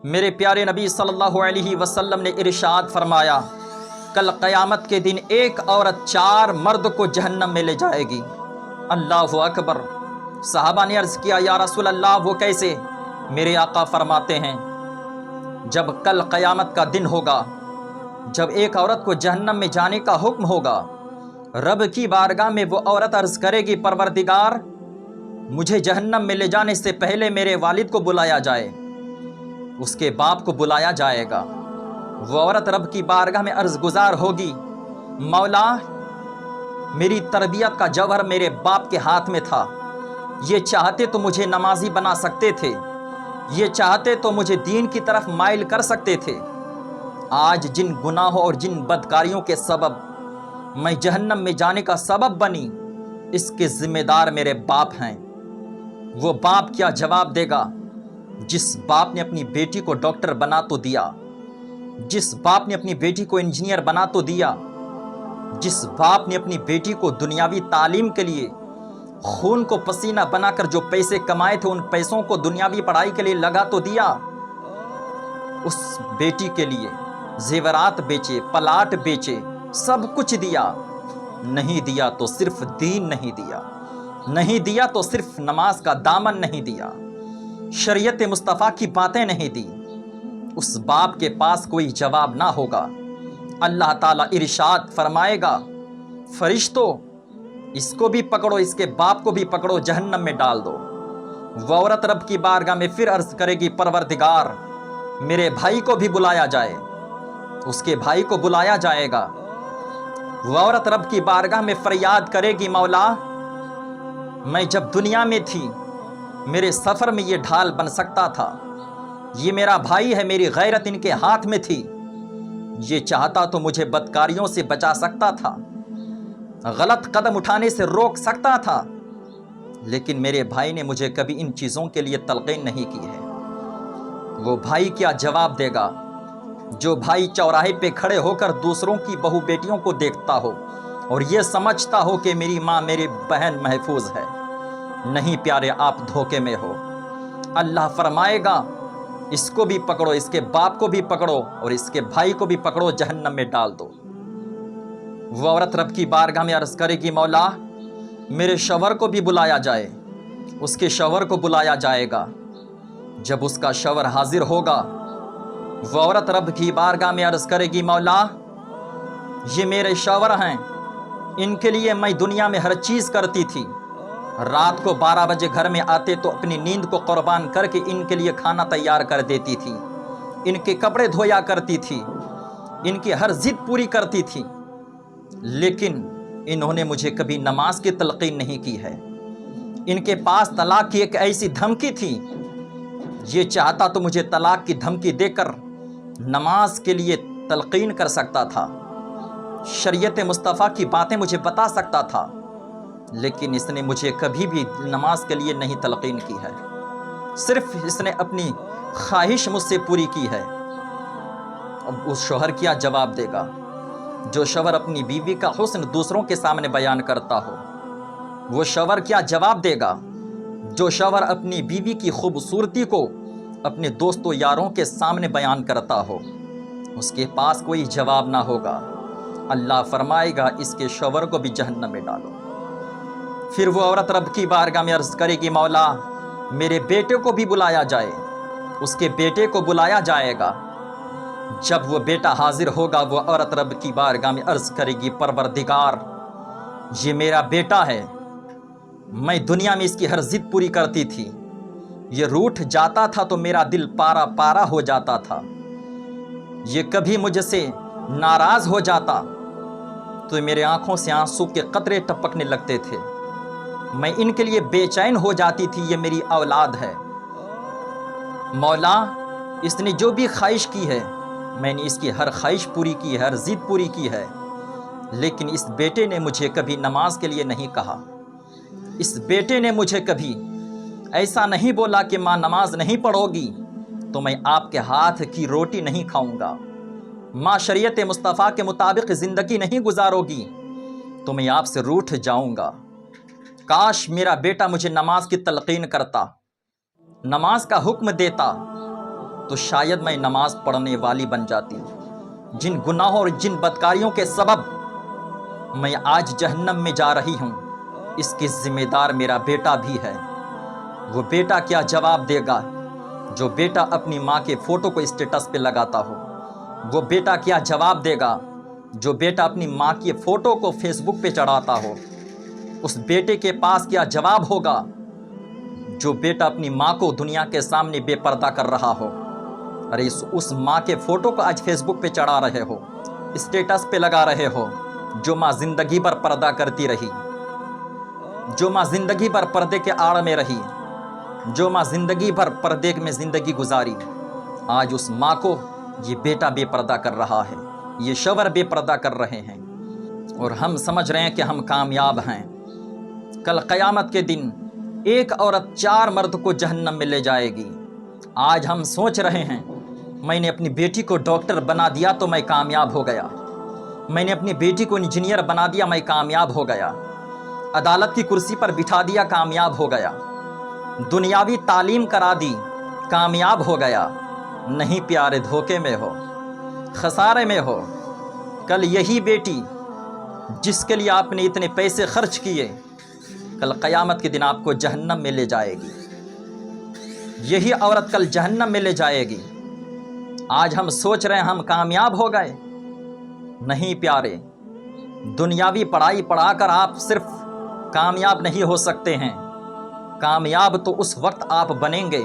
میرے پیارے نبی صلی اللہ علیہ وسلم نے ارشاد فرمایا، کل قیامت کے دن ایک عورت 4 مرد کو جہنم میں لے جائے گی۔ اللہ اکبر۔ صحابہ نے عرض کیا، یا رسول اللہ وہ کیسے؟ میرے آقا فرماتے ہیں، جب کل قیامت کا دن ہوگا، جب ایک عورت کو جہنم میں جانے کا حکم ہوگا، رب کی بارگاہ میں وہ عورت عرض کرے گی، پروردگار مجھے جہنم میں لے جانے سے پہلے میرے والد کو بلایا جائے، اس کے باپ کو بلایا جائے گا۔ وہ عورت رب کی بارگاہ میں عرض گزار ہوگی، مولا میری تربیت کا جوہر میرے باپ کے ہاتھ میں تھا، یہ چاہتے تو مجھے نمازی بنا سکتے تھے، یہ چاہتے تو مجھے دین کی طرف مائل کر سکتے تھے۔ آج جن گناہوں اور جن بدکاریوں کے سبب میں جہنم میں جانے کا سبب بنی، اس کے ذمہ دار میرے باپ ہیں۔ وہ باپ کیا جواب دے گا؟ جس باپ نے اپنی بیٹی کو ڈاکٹر بنا تو دیا، جس باپ نے اپنی بیٹی کو انجینئر بنا تو دیا، جس باپ نے اپنی بیٹی کو دنیاوی تعلیم کے لیے خون کو پسینہ بنا کر جو پیسے کمائے تھے ان پیسوں کو دنیاوی پڑھائی کے لیے لگا تو دیا، اس بیٹی کے لیے زیورات بیچے، پلاٹ بیچے، سب کچھ دیا، نہیں دیا تو صرف دین نہیں دیا، نہیں دیا تو صرف نماز کا دامن نہیں دیا، شریعت مصطفیٰ کی باتیں نہیں دی، اس باپ کے پاس کوئی جواب نہ ہوگا۔ اللہ تعالیٰ ارشاد فرمائے گا، فرشتوں اس کو بھی پکڑو، اس کے باپ کو بھی پکڑو، جہنم میں ڈال دو۔ وہ عورت رب کی بارگاہ میں پھر عرض کرے گی، پروردگار میرے بھائی کو بھی بلایا جائے، اس کے بھائی کو بلایا جائے گا۔ وہ عورت رب کی بارگاہ میں فریاد کرے گی، مولا میں جب دنیا میں تھی میرے سفر میں یہ ڈھال بن سکتا تھا، یہ میرا بھائی ہے، میری غیرت ان کے ہاتھ میں تھی، یہ چاہتا تو مجھے بدکاریوں سے بچا سکتا تھا، غلط قدم اٹھانے سے روک سکتا تھا، لیکن میرے بھائی نے مجھے کبھی ان چیزوں کے لیے تلقین نہیں کی ہے۔ وہ بھائی کیا جواب دے گا؟ جو بھائی چوراہے پہ کھڑے ہو کر دوسروں کی بہو بیٹیوں کو دیکھتا ہو اور یہ سمجھتا ہو کہ میری ماں میری بہن محفوظ ہے، نہیں پیارے، آپ دھوکے میں ہو۔ اللہ فرمائے گا، اس کو بھی پکڑو، اس کے باپ کو بھی پکڑو اور اس کے بھائی کو بھی پکڑو، جہنم میں ڈال دو۔ وہ عورت رب کی بارگاہ میں عرض کرے گی، مولا میرے شوہر کو بھی بلایا جائے، اس کے شوہر کو بلایا جائے گا۔ جب اس کا شوہر حاضر ہوگا، وہ عورت رب کی بارگاہ میں عرض کرے گی، مولا یہ میرے شوہر ہیں، ان کے لیے میں دنیا میں ہر چیز کرتی تھی، رات کو 12 بجے گھر میں آتے تو اپنی نیند کو قربان کر کے ان کے لیے کھانا تیار کر دیتی تھی، ان کے کپڑے دھویا کرتی تھی، ان کی ہر ضد پوری کرتی تھی، لیکن انہوں نے مجھے کبھی نماز کی تلقین نہیں کی ہے۔ ان کے پاس طلاق کی ایک ایسی دھمکی تھی، یہ چاہتا تو مجھے طلاق کی دھمکی دے کر نماز کے لیے تلقین کر سکتا تھا، شریعت مصطفیٰ کی باتیں مجھے بتا سکتا تھا، لیکن اس نے مجھے کبھی بھی نماز کے لیے نہیں تلقین کی ہے، صرف اس نے اپنی خواہش مجھ سے پوری کی ہے۔ اب اس شوہر کیا جواب دے گا؟ جو شوہر اپنی بیوی کا حسن دوسروں کے سامنے بیان کرتا ہو، وہ شوہر کیا جواب دے گا؟ جو شوہر اپنی بیوی کی خوبصورتی کو اپنے دوستوں یاروں کے سامنے بیان کرتا ہو، اس کے پاس کوئی جواب نہ ہوگا۔ اللہ فرمائے گا، اس کے شوہر کو بھی جہنم میں ڈالو۔ پھر وہ عورت رب کی بارگاہ میں عرض کرے گی، مولا میرے بیٹے کو بھی بلایا جائے، اس کے بیٹے کو بلایا جائے گا۔ جب وہ بیٹا حاضر ہوگا، وہ عورت رب کی بارگاہ میں عرض کرے گی، پروردگار یہ میرا بیٹا ہے، میں دنیا میں اس کی ہر ضد پوری کرتی تھی، یہ روٹھ جاتا تھا تو میرا دل پارا پارا ہو جاتا تھا، یہ کبھی مجھ سے ناراض ہو جاتا تو میرے آنکھوں سے آنسو کے قطرے ٹپکنے لگتے تھے، میں ان کے لیے بے چین ہو جاتی تھی، یہ میری اولاد ہے۔ مولا اس نے جو بھی خواہش کی ہے میں نے اس کی ہر خواہش پوری کی ہے، ہر ضد پوری کی ہے، لیکن اس بیٹے نے مجھے کبھی نماز کے لیے نہیں کہا، اس بیٹے نے مجھے کبھی ایسا نہیں بولا کہ ماں نماز نہیں پڑھو گی تو میں آپ کے ہاتھ کی روٹی نہیں کھاؤں گا، ماں شریعت مصطفیٰ کے مطابق زندگی نہیں گزارو گی تو میں آپ سے روٹھ جاؤں گا۔ کاش میرا بیٹا مجھے نماز کی تلقین کرتا، نماز کا حکم دیتا تو شاید میں نماز پڑھنے والی بن جاتی۔ جن گناہوں اور جن بدکاریوں کے سبب میں آج جہنم میں جا رہی ہوں، اس کی ذمہ دار میرا بیٹا بھی ہے۔ وہ بیٹا کیا جواب دے گا جو بیٹا اپنی ماں کے فوٹو کو اسٹیٹس پہ لگاتا ہو؟ وہ بیٹا کیا جواب دے گا جو بیٹا اپنی ماں کی فوٹو کو فیس بک پہ چڑھاتا ہو؟ اس بیٹے کے پاس کیا جواب ہوگا جو بیٹا اپنی ماں کو دنیا کے سامنے بے پردہ کر رہا ہو؟ ارے اس ماں کے فوٹو کو آج فیس بک پہ چڑھا رہے ہو، اسٹیٹس پہ لگا رہے ہو، جو ماں زندگی بھر پردہ کرتی رہی، جو ماں زندگی بھر پردے کے آڑ میں رہی، جو ماں زندگی بھر پردے میں زندگی گزاری، آج اس ماں کو یہ بیٹا بے پردہ کر رہا ہے، یہ شوہر بے پردہ کر رہے ہیں، اور ہم سمجھ رہے ہیں کہ ہم کامیاب ہیں۔ کل قیامت کے دن ایک عورت 4 مرد کو جہنم میں لے جائے گی۔ آج ہم سوچ رہے ہیں میں نے اپنی بیٹی کو ڈاکٹر بنا دیا تو میں کامیاب ہو گیا، میں نے اپنی بیٹی کو انجینئر بنا دیا میں کامیاب ہو گیا، عدالت کی کرسی پر بٹھا دیا کامیاب ہو گیا، دنیاوی تعلیم کرا دی کامیاب ہو گیا۔ نہیں پیارے، دھوکے میں ہو، خسارے میں ہو۔ کل یہی بیٹی جس کے لیے آپ نے اتنے پیسے خرچ کیے، کل قیامت کے دن آپ کو جہنم میں لے جائے گی۔ یہی عورت کل جہنم میں لے جائے گی۔ آج ہم سوچ رہے ہیں ہم کامیاب ہو گئے۔ نہیں پیارے، دنیاوی پڑھائی پڑھا کر آپ صرف کامیاب نہیں ہو سکتے ہیں۔ کامیاب تو اس وقت آپ بنیں گے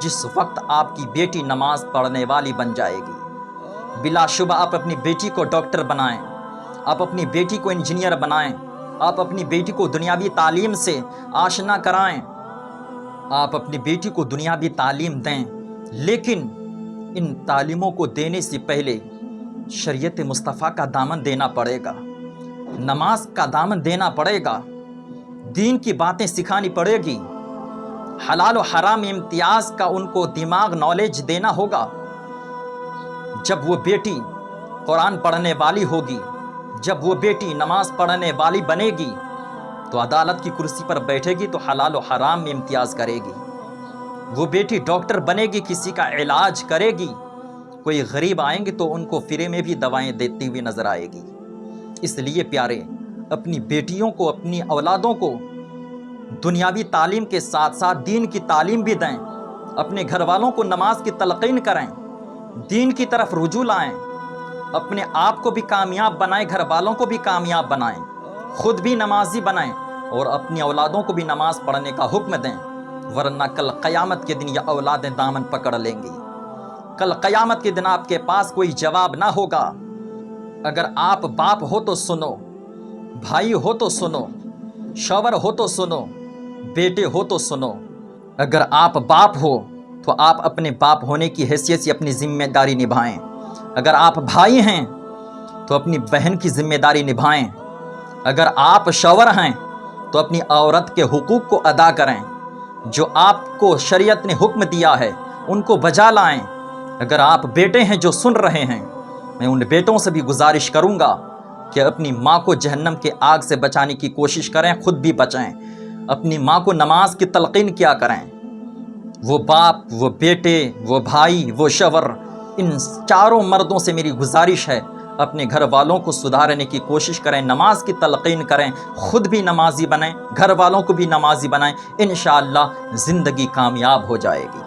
جس وقت آپ کی بیٹی نماز پڑھنے والی بن جائے گی۔ بلا شبہ آپ اپنی بیٹی کو ڈاکٹر بنائیں، آپ اپنی بیٹی کو انجینئر بنائیں، آپ اپنی بیٹی کو دنیاوی تعلیم سے آشنا کرائیں، آپ اپنی بیٹی کو دنیاوی تعلیم دیں، لیکن ان تعلیموں کو دینے سے پہلے شریعت مصطفیٰ کا دامن دینا پڑے گا، نماز کا دامن دینا پڑے گا، دین کی باتیں سکھانی پڑے گی، حلال و حرام امتیاز کا ان کو دماغ نالج دینا ہوگا۔ جب وہ بیٹی قرآن پڑھنے والی ہوگی، جب وہ بیٹی نماز پڑھنے والی بنے گی تو عدالت کی کرسی پر بیٹھے گی تو حلال و حرام میں امتیاز کرے گی۔ وہ بیٹی ڈاکٹر بنے گی، کسی کا علاج کرے گی، کوئی غریب آئیں گے تو ان کو فری میں بھی دوائیں دیتی ہوئی نظر آئے گی۔ اس لیے پیارے، اپنی بیٹیوں کو، اپنی اولادوں کو دنیاوی تعلیم کے ساتھ ساتھ دین کی تعلیم بھی دیں، اپنے گھر والوں کو نماز کی تلقین کریں، دین کی طرف رجوع لائیں، اپنے آپ کو بھی کامیاب بنائیں، گھر والوں کو بھی کامیاب بنائیں، خود بھی نمازی بنائیں اور اپنی اولادوں کو بھی نماز پڑھنے کا حکم دیں، ورنہ کل قیامت کے دن یہ اولادیں دامن پکڑ لیں گی۔ کل قیامت کے دن آپ کے پاس کوئی جواب نہ ہوگا۔ اگر آپ باپ ہو تو سنو، بھائی ہو تو سنو، شوہر ہو تو سنو، بیٹے ہو تو سنو۔ اگر آپ باپ ہو تو آپ اپنے باپ ہونے کی حیثیت سے اپنی ذمہ داری نبھائیں، اگر آپ بھائی ہیں تو اپنی بہن کی ذمہ داری نبھائیں، اگر آپ شوہر ہیں تو اپنی عورت کے حقوق کو ادا کریں، جو آپ کو شریعت نے حکم دیا ہے ان کو بجا لائیں۔ اگر آپ بیٹے ہیں جو سن رہے ہیں، میں ان بیٹوں سے بھی گزارش کروں گا کہ اپنی ماں کو جہنم کے آگ سے بچانے کی کوشش کریں، خود بھی بچیں، اپنی ماں کو نماز کی تلقین کیا کریں۔ وہ باپ، وہ بیٹے، وہ بھائی، وہ شوہر، ان چاروں مردوں سے میری گزارش ہے اپنے گھر والوں کو سدھارنے کی کوشش کریں، نماز کی تلقین کریں، خود بھی نمازی بنیں، گھر والوں کو بھی نمازی بنائیں، انشاءاللہ زندگی کامیاب ہو جائے گی۔